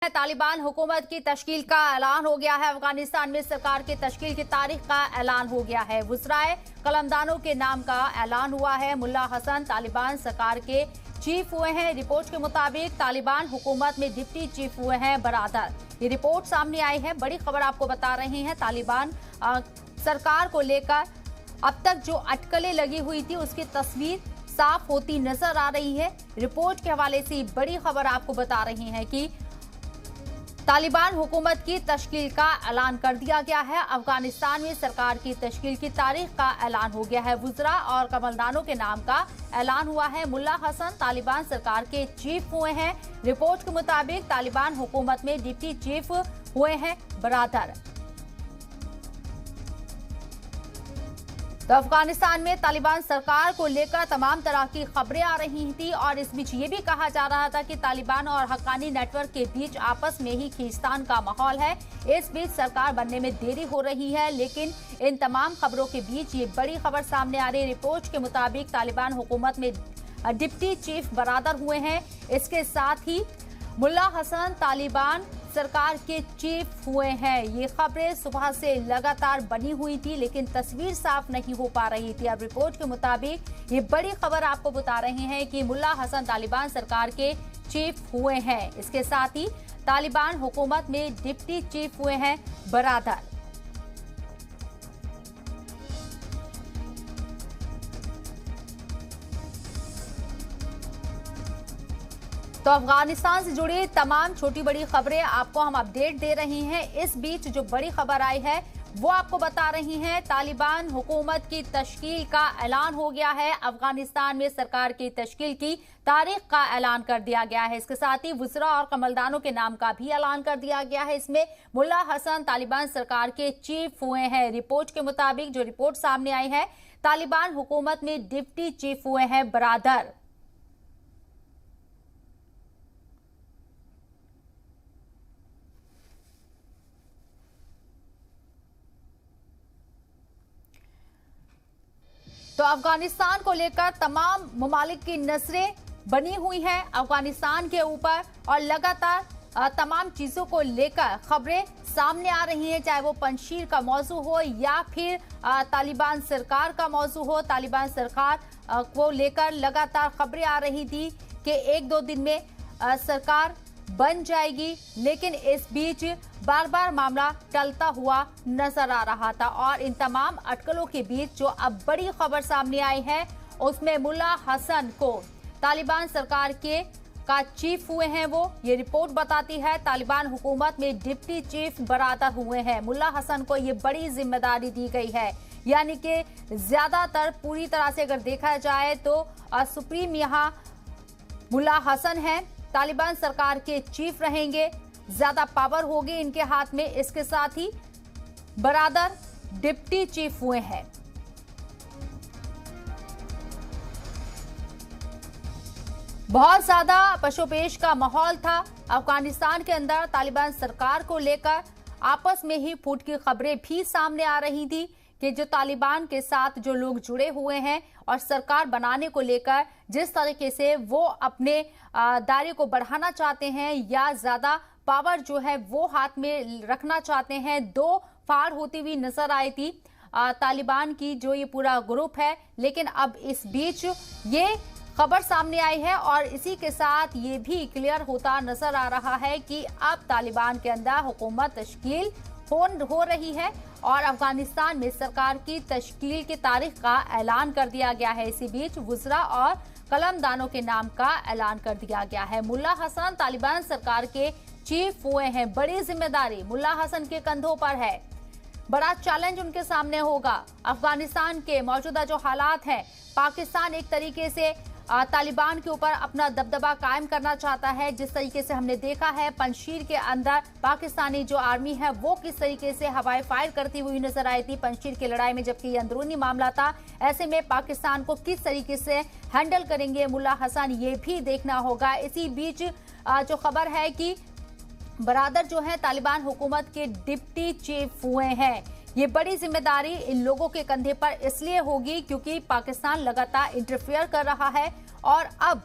तालिबान हुकूमत की तश्कील का ऐलान हो गया है। अफगानिस्तान में सरकार की तश्कील की तारीख का ऐलान हो गया है। वुज़राए कलमदानों के नाम का ऐलान हुआ है। मुल्ला हसन तालिबान सरकार के चीफ हुए हैं। रिपोर्ट के मुताबिक तालिबान हुकूमत में डिप्टी चीफ हुए हैं बरादर। ये रिपोर्ट सामने आई है। बड़ी खबर आपको बता रहे हैं। तालिबान सरकार को लेकर अब तक जो अटकलें लगी हुई थी उसकी तस्वीर साफ होती नजर आ रही है। रिपोर्ट के हवाले से बड़ी खबर आपको बता रही है कि तालिबान हुकूमत की तश्कील का ऐलान कर दिया गया है। अफगानिस्तान में सरकार की तश्कील की तारीख का ऐलान हो गया है। वुज़रा और कमलदानों के नाम का ऐलान हुआ है। मुल्ला हसन तालिबान सरकार के चीफ हुए हैं। रिपोर्ट के मुताबिक तालिबान हुकूमत में डिप्टी चीफ हुए हैं बरादर। तो अफगानिस्तान में तालिबान सरकार को लेकर तमाम तरह की खबरें आ रही थी और इस बीच ये भी कहा जा रहा था कि तालिबान और हक्कानी नेटवर्क के बीच आपस में ही खींचतान का माहौल है। इस बीच सरकार बनने में देरी हो रही है, लेकिन इन तमाम खबरों के बीच ये बड़ी खबर सामने आ रही है। रिपोर्ट के मुताबिक तालिबान हुकूमत में डिप्टी चीफ बरादर हुए हैं। इसके साथ ही मुल्ला हसन तालिबान सरकार के चीफ हुए हैं। ये खबरें सुबह से लगातार बनी हुई थी, लेकिन तस्वीर साफ नहीं हो पा रही थी। अब रिपोर्ट के मुताबिक ये बड़ी खबर आपको बता रहे हैं कि मुल्ला हसन तालिबान सरकार के चीफ हुए हैं। इसके साथ ही तालिबान हुकूमत में डिप्टी चीफ हुए हैं बरादर। तो अफगानिस्तान से जुड़ी तमाम छोटी बड़ी खबरें आपको हम अपडेट दे रही हैं। इस बीच जो बड़ी खबर आई है वो आपको बता रही हैं। तालिबान हुकूमत की तश्कील का ऐलान हो गया है। अफगानिस्तान में सरकार की तश्कील की तारीख का ऐलान कर दिया गया है। इसके साथ ही वुज़रा और कमलदानों के नाम का भी ऐलान कर दिया गया है। इसमें मुल्ला हसन तालिबान सरकार के चीफ हुए हैं। रिपोर्ट के मुताबिक जो रिपोर्ट सामने आई है, तालिबान हुकूमत में डिप्टी चीफ हुए हैं बरादर। तो अफगानिस्तान को लेकर तमाम ममालिक की नजरें बनी हुई हैं अफगानिस्तान के ऊपर और लगातार तमाम चीजों को लेकर खबरें सामने आ रही हैं, चाहे वो पंजशीर का मौजू हो या फिर तालिबान सरकार का मौजू हो। तालिबान सरकार को लेकर लगातार खबरें आ रही थी कि एक दो दिन में सरकार बन जाएगी, लेकिन इस बीच बार बार मामला टलता हुआ नजर आ रहा था। और इन तमाम अटकलों के बीच जो अब बड़ी खबर सामने आई है उसमें मुल्ला हसन को तालिबान सरकार के चीफ हुए हैं वो। ये रिपोर्ट बताती है तालिबान हुकूमत में डिप्टी चीफ बरादर हुए हैं। मुल्ला हसन को ये बड़ी जिम्मेदारी दी गई है, यानी कि ज्यादातर पूरी तरह से अगर देखा जाए तो सुप्रीम यहाँ मुल्ला हसन है, तालिबान सरकार के चीफ रहेंगे, ज्यादा पावर होगी इनके हाथ में। इसके साथ ही बरादर डिप्टी चीफ हुए हैं। बहुत ज्यादा पशोपेश का माहौल था अफगानिस्तान के अंदर। तालिबान सरकार को लेकर आपस में ही फूट की खबरें भी सामने आ रही थी कि जो तालिबान के साथ जो लोग जुड़े हुए हैं और सरकार बनाने को लेकर जिस तरीके से वो अपने दायरे को बढ़ाना चाहते हैं या ज्यादा पावर जो है वो हाथ में रखना चाहते हैं, दो फाड़ होती हुई नजर आई थी तालिबान की जो ये पूरा ग्रुप है। लेकिन अब इस बीच ये खबर सामने आई है और इसी के साथ ये भी क्लियर होता नजर आ रहा है कि अब तालिबान के अंदर हुकूमत तश्कील हो रही है और अफगानिस्तान में सरकार की तश्कील की तारीख का ऐलान कर दिया गया है। इसी बीच वुज़रा और कलमदानों के नाम का ऐलान कर दिया गया है। मुल्ला हसन तालिबान सरकार के चीफ हुए हैं। बड़ी जिम्मेदारी मुल्ला हसन के कंधों पर है। बड़ा चैलेंज उनके सामने होगा। अफगानिस्तान के मौजूदा जो हालात हैं, पाकिस्तान एक तरीके से तालिबान के ऊपर अपना दबदबा कायम करना चाहता है। जिस तरीके से हमने देखा है पंजशीर के अंदर पाकिस्तानी जो आर्मी है वो किस तरीके से हवाई फायर करती हुई नजर आई थी पंजशीर की लड़ाई में, जबकि ये अंदरूनी मामला था। ऐसे में पाकिस्तान को किस तरीके से हैंडल करेंगे मुल्ला हसन, ये भी देखना होगा। इसी बीच जो खबर है कि बरादर जो है तालिबान हुकूमत के डिप्टी चीफ हुए हैं। ये बड़ी जिम्मेदारी इन लोगों के कंधे पर इसलिए होगी क्योंकि पाकिस्तान लगातार इंटरफेयर कर रहा है और अब